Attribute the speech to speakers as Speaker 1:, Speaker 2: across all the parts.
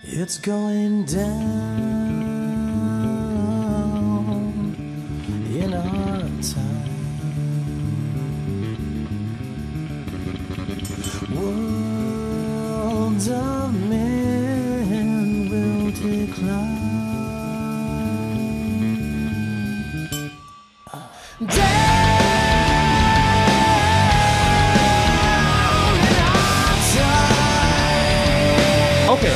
Speaker 1: It's going down in our time. Worlds of men will decline.
Speaker 2: Okay,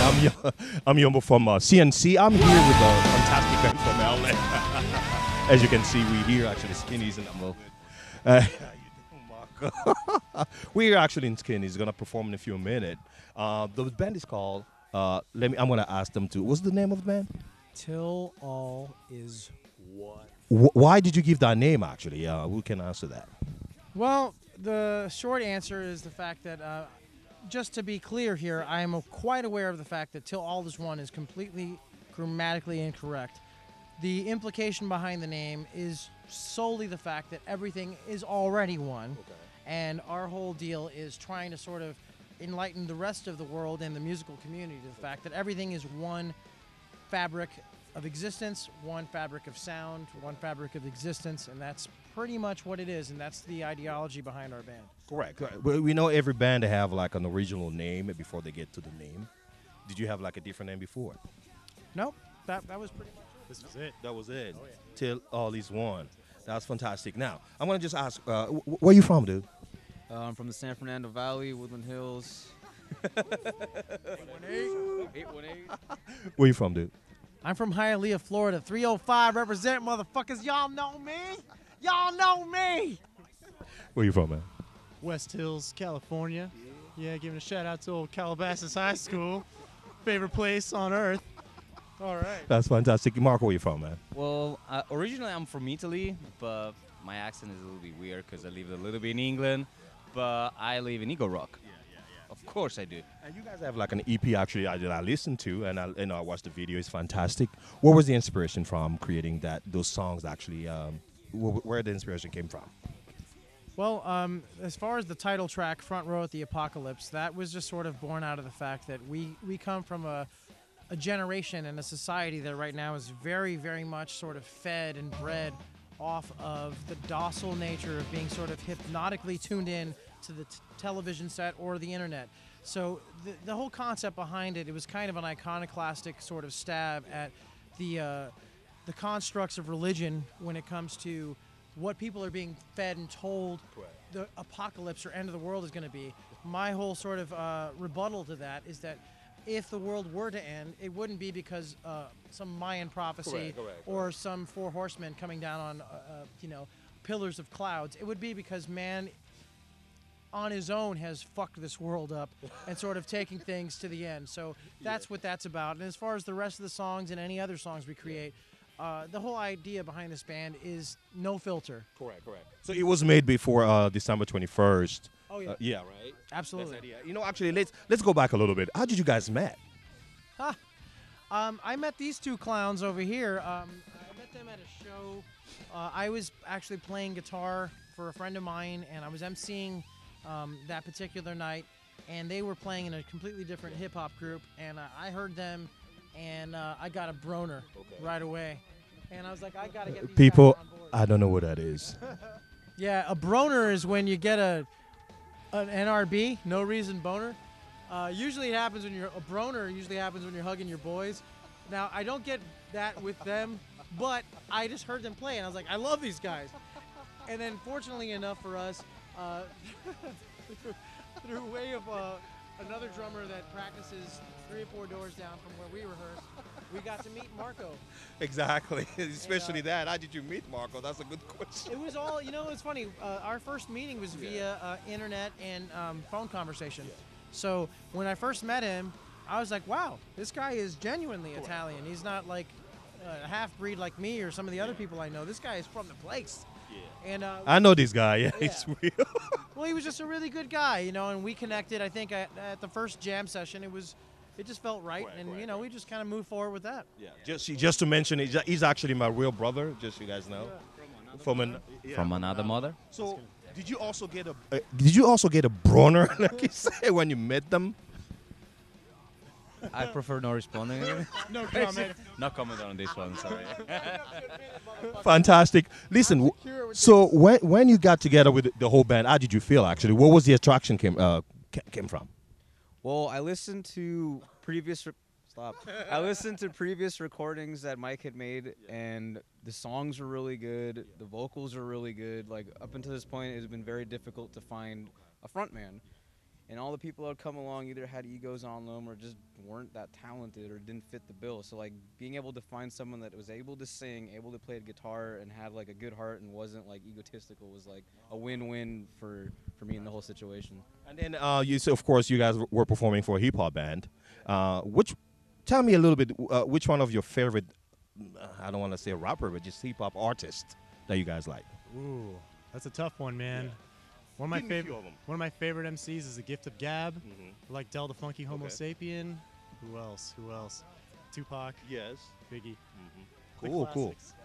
Speaker 2: I'm Yombo from CNC. I'm here with a fantastic band from LA. As you can see, we here actually Skinny's and we're actually in Skinny's. Gonna perform in a few minutes. The band is called. I'm gonna ask them to. What's the name of the band?
Speaker 3: Till All Is One.
Speaker 2: Why did you give that name? Actually, who can answer that?
Speaker 3: Well, the short answer is the fact that, just to be clear here, I am quite aware of the fact that Till All Is One is completely grammatically incorrect. The implication behind the name is solely the fact that everything is already one, and our whole deal is trying to sort of enlighten the rest of the world and the musical community to the fact that everything is one fabric of existence, one fabric of sound, one fabric of existence, and that's pretty much what it is, and that's the ideology behind our band.
Speaker 2: Correct. We know every band they have like an original name before they get to the name. Did you have like a different name before?
Speaker 3: Nope, that was pretty much it.
Speaker 4: This was it.
Speaker 2: That was it.
Speaker 4: Oh, yeah.
Speaker 2: Till All Is One. That's fantastic. Now, I'm going to just ask, where you from, dude?
Speaker 5: I'm from the San Fernando Valley, Woodland Hills. 818.
Speaker 2: Where you from, dude?
Speaker 3: I'm from Hialeah, Florida. 305 represent, motherfuckers. Y'all know me. Y'all know me.
Speaker 2: Where you from, man?
Speaker 4: West Hills, California. Yeah, giving a shout out to old Calabasas High School. Favorite place on earth. All right.
Speaker 2: That's fantastic. Mark, where you from, man?
Speaker 5: Well, originally I'm from Italy, but my accent is a little bit weird because I live a little bit in England, but I live in Eagle Rock.
Speaker 2: Yeah.
Speaker 5: Of course I do.
Speaker 2: And you guys have like an EP actually that I listened to, and I watched the video. It's fantastic. What was the inspiration from creating those songs actually? Where the inspiration came from?
Speaker 3: Well, as far as the title track, Front Row at the Apocalypse, that was just sort of born out of the fact that we come from a generation and a society that right now is very, very much sort of fed and bred off of the docile nature of being sort of hypnotically tuned in to the television set or the internet. So the whole concept behind it, it was kind of an iconoclastic sort of stab at the constructs of religion when it comes to what people are being fed and told the apocalypse or end of the world is going to be. My whole sort of rebuttal to that is that if the world were to end, it wouldn't be because some Mayan prophecy or some four horsemen coming down on, pillars of clouds. It would be because man on his own has fucked this world up and sort of taking things to the end. So that's what that's about. And as far as the rest of the songs and any other songs we create, the whole idea behind this band is no filter.
Speaker 2: Correct. So it was made before December 21st.
Speaker 3: Oh, yeah.
Speaker 2: Yeah, right?
Speaker 3: Absolutely.
Speaker 2: Actually, let's go back a little bit. How did you guys met?
Speaker 3: I met these two clowns over here. I met them at a show. I was actually playing guitar for a friend of mine, and I was emceeing that particular night, and they were playing in a completely different hip-hop group, and I heard them, and I got a broner right away. And I was like, I got to get these
Speaker 2: People,
Speaker 3: guys on board.
Speaker 2: I don't know what that is.
Speaker 3: Yeah, a broner is when you get an NRB, no reason boner. Usually it happens when a broner usually happens when you're hugging your boys. Now, I don't get that with them, but I just heard them play, and I was like, I love these guys. And then, fortunately enough for us, through way of another drummer that practices 3 or 4 doors down from where we rehearse, we got to meet Marco.
Speaker 2: Exactly, especially that. How did you meet Marco? That's a good question.
Speaker 3: It was all, it's funny. Our first meeting was via internet and phone conversation. Yeah. So when I first met him, I was like, wow, this guy is genuinely Italian. He's not like a half-breed like me or some of the other people I know. This guy is from the place. Yeah. And
Speaker 2: I know this guy. Yeah, he's real.
Speaker 3: Well, he was just a really good guy, and we connected. I think at the first jam session, it just felt right, we just kind of moved forward with that.
Speaker 2: Yeah. Just to mention, he's actually my real brother. Just so you guys know. From
Speaker 5: another mother.
Speaker 2: So, did you also get a broner, like you said, when you met them?
Speaker 5: I prefer no responding.
Speaker 4: No comment.
Speaker 5: No comment on this one. Sorry.
Speaker 2: Fantastic. Listen, so when you got together with the whole band, how did you feel actually? What was the attraction came from?
Speaker 6: Well, I listened to previous I listened to previous recordings that Mike had made, and the songs were really good. The vocals were really good. Like up until this point, it has been very difficult to find a frontman, and all the people that had come along either had egos on them or just weren't that talented or didn't fit the bill. So like being able to find someone that was able to sing, able to play the guitar, and had like a good heart and wasn't like egotistical was like a win-win for me in the whole situation.
Speaker 2: And then you so of course you guys were performing for a hip hop band. Tell me a little bit which one of your favorite I don't want to say a rapper but just hip hop artist that you guys like.
Speaker 4: Ooh, that's a tough one, man.
Speaker 2: Yeah.
Speaker 4: One of
Speaker 2: Give
Speaker 4: my
Speaker 2: me a few
Speaker 4: favorite
Speaker 2: of 'em.
Speaker 4: one of my favorite MCs is The Gift of Gab.
Speaker 2: Mhm.
Speaker 4: Like Del the Funky Homo
Speaker 2: Okay.
Speaker 4: Sapien. Who else? Tupac,
Speaker 2: Yes.
Speaker 4: Biggie. The
Speaker 2: Cool, cool.
Speaker 4: classics.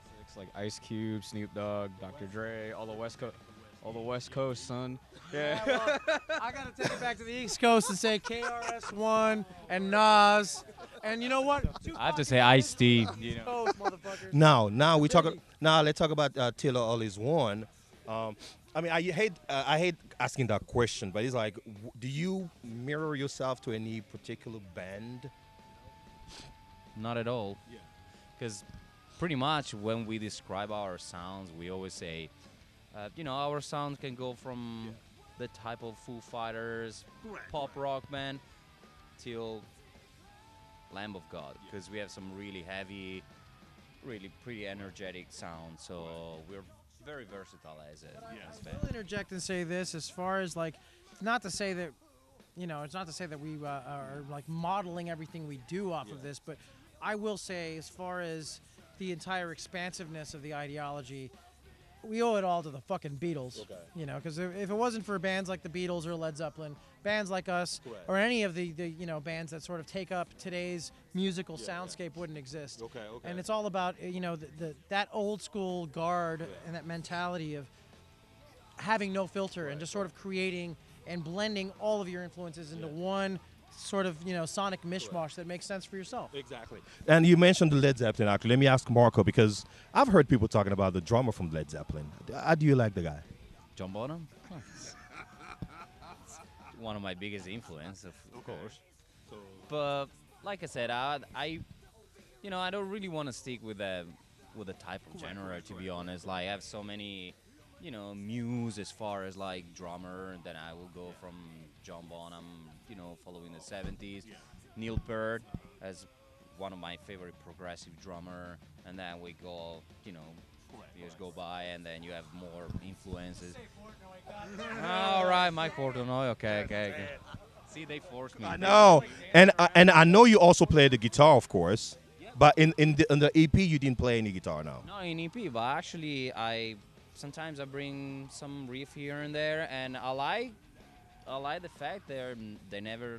Speaker 6: Classics like Ice Cube, Snoop Dogg, Dr. Dre, all the West Coast, son. Yeah.
Speaker 3: I gotta take it back to the East Coast and say KRS-One and Nas, and you know what?
Speaker 5: I have to say Ice-T. You know.
Speaker 3: Coast, motherfuckers.
Speaker 2: Now we talk.
Speaker 3: Biggie.
Speaker 2: Now let's talk about TAIO-Til All Is One. I mean, I hate asking that question, but it's like, do you mirror yourself to any particular band?
Speaker 5: Not at all. Yeah. Because pretty much when we describe our sounds, we always say, our sounds can go from the type of Foo Fighters, pop rock band, till Lamb of God. Because we have some really heavy, really pretty energetic sounds. So we're very versatile as a band.
Speaker 3: I'll interject and say this as far as like, not to say that, it's not to say that we are like modeling everything we do off of this, but I will say as far as the entire expansiveness of the ideology, we owe it all to the fucking Beatles.
Speaker 2: Okay.
Speaker 3: Because if it wasn't for bands like the Beatles or Led Zeppelin, bands like us,
Speaker 2: Correct.
Speaker 3: or any of the bands that sort of take up today's musical soundscape wouldn't exist.
Speaker 2: Okay.
Speaker 3: And it's all about that old school guard and that mentality of having no filter and just sort of creating and blending all of your influences into one sort of sonic mishmash that makes sense for yourself.
Speaker 2: Exactly. And you mentioned the Led Zeppelin. Actually, let me ask Marco because I've heard people talking about the drummer from Led Zeppelin. How do you like the guy?
Speaker 5: John Bonham? One of my biggest influence, of course. But like I said, I don't really want to stick with a type of genre, to be honest. Like I have so many, muse as far as like drummer, and then I will go from John Bonham, following the 70s, Neil Peart as one of my favorite progressive drummer, and then we go, years go by, and then you have more influences. All right, Mike Portnoy. Okay. See, they forced me.
Speaker 2: I know. And I know you also play the guitar, of course. But in the EP, you didn't play any guitar now.
Speaker 5: No, in EP, but actually, sometimes I bring some riff here and there, and I like the fact they never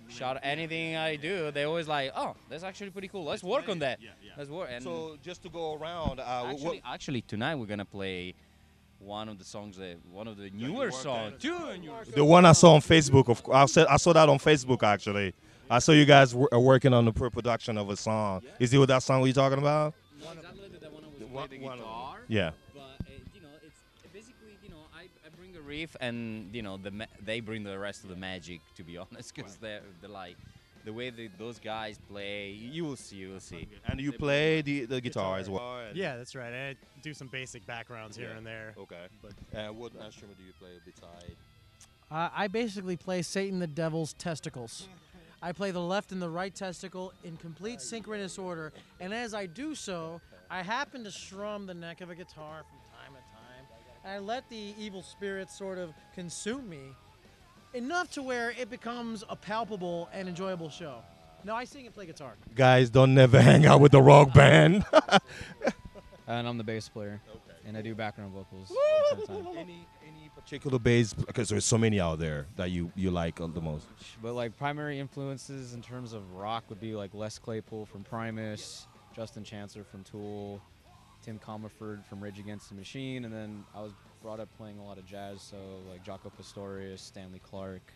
Speaker 5: shout anything I do. They always like, oh, that's actually pretty cool. Let's work on that. Let's work. And
Speaker 2: So just to go around,
Speaker 5: actually, tonight we're gonna play one of the songs one of the newer songs.
Speaker 2: the one I saw on Facebook, I saw that on Facebook actually. I saw you guys are working on the pre-production of a song. Is it what that song we're talking about? Yeah.
Speaker 5: But it's basically I bring the riff and they bring the rest of the magic, to be honest, because they're like the way those guys play. You will see.
Speaker 2: And you play the guitar as well.
Speaker 4: Yeah, that's right. I do some basic backgrounds here and there.
Speaker 2: Okay. What instrument do you play beside?
Speaker 3: I basically play Satan the Devil's testicles. I play the left and the right testicle in complete synchronous order, and as I do so, I happen to strum the neck of a guitar from time to time, and I let the evil spirits sort of consume me, enough to where it becomes a palpable and enjoyable show. No, I sing and play guitar.
Speaker 2: Guys, don't never hang out with the rock band.
Speaker 6: And I'm the bass player, and I do background vocals.
Speaker 2: Any particular bass? Because there's so many out there that you like the most.
Speaker 6: But like primary influences in terms of rock would be like Les Claypool from Primus, Justin Chancellor from Tool, Tim Comerford from Rage Against the Machine, and then I was brought up playing a lot of jazz, so like Jaco Pastorius, Stanley Clarke,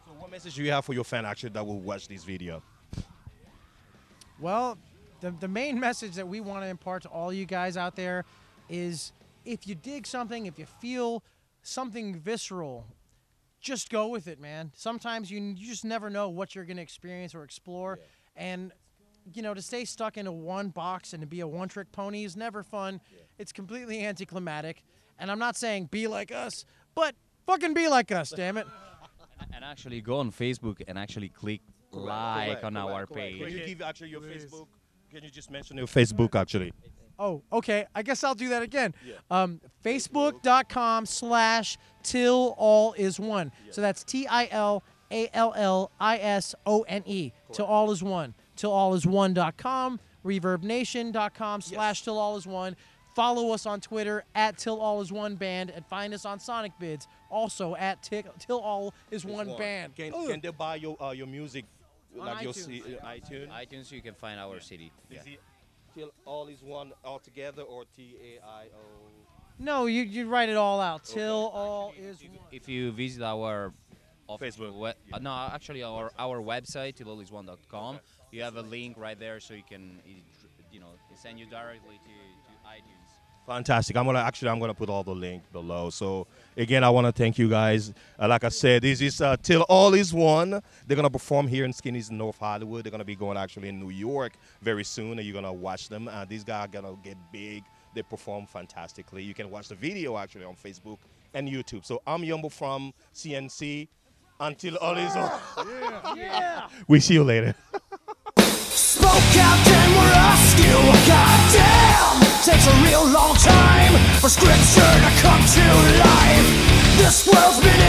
Speaker 2: So what message do you have for your fan actually that will watch this video?
Speaker 3: Well, the main message that we want to impart to all you guys out there is if you dig something, if you feel something visceral, just go with it, man. Sometimes you just never know what you're going to experience or explore. And, you know, to stay stuck in a one box and to be a one-trick pony is never fun. It's completely anticlimactic. And I'm not saying be like us, but fucking be like us, damn it.
Speaker 5: And actually go on Facebook and actually click like on our page.
Speaker 2: Can you give actually your Facebook? Can you just mention your Facebook actually?
Speaker 3: Oh, okay. I guess I'll do that again. Facebook.com/Till All Is One. So that's TILALLISONE. Till All Is One. TillAllIsOne.com. ReverbNation.com/Till All Is One. Follow us on Twitter @Till All Is One Band and find us on Sonic Bids also @Till All Is One Band.
Speaker 2: Can they buy your music
Speaker 3: On
Speaker 2: like your
Speaker 3: iTunes.
Speaker 2: iTunes?
Speaker 5: iTunes, you can find our CD.
Speaker 2: Is it Till All Is One all together or TAIO?
Speaker 3: No, you write it all out. Till All Is One.
Speaker 5: If you visit our
Speaker 2: Facebook.
Speaker 5: no, actually our website tillallisone.com, you have a link right there, so you can, you know, it send you directly to iTunes.
Speaker 2: Fantastic. I'm gonna put all the link below. So again, I want to thank you guys. Like I said, this is Till All Is One. They're gonna perform here in Skinny's in North Hollywood. They're gonna be going actually in New York very soon, and you're gonna watch them. These guys are gonna get big. They perform fantastically. You can watch the video actually on Facebook and YouTube. So I'm Yombo from CNC. Until All Is One.
Speaker 3: Yeah.
Speaker 2: We see you later.
Speaker 1: Smoke out and we're askew. Goddamn, takes a real long time for scripture to come to life. This world's been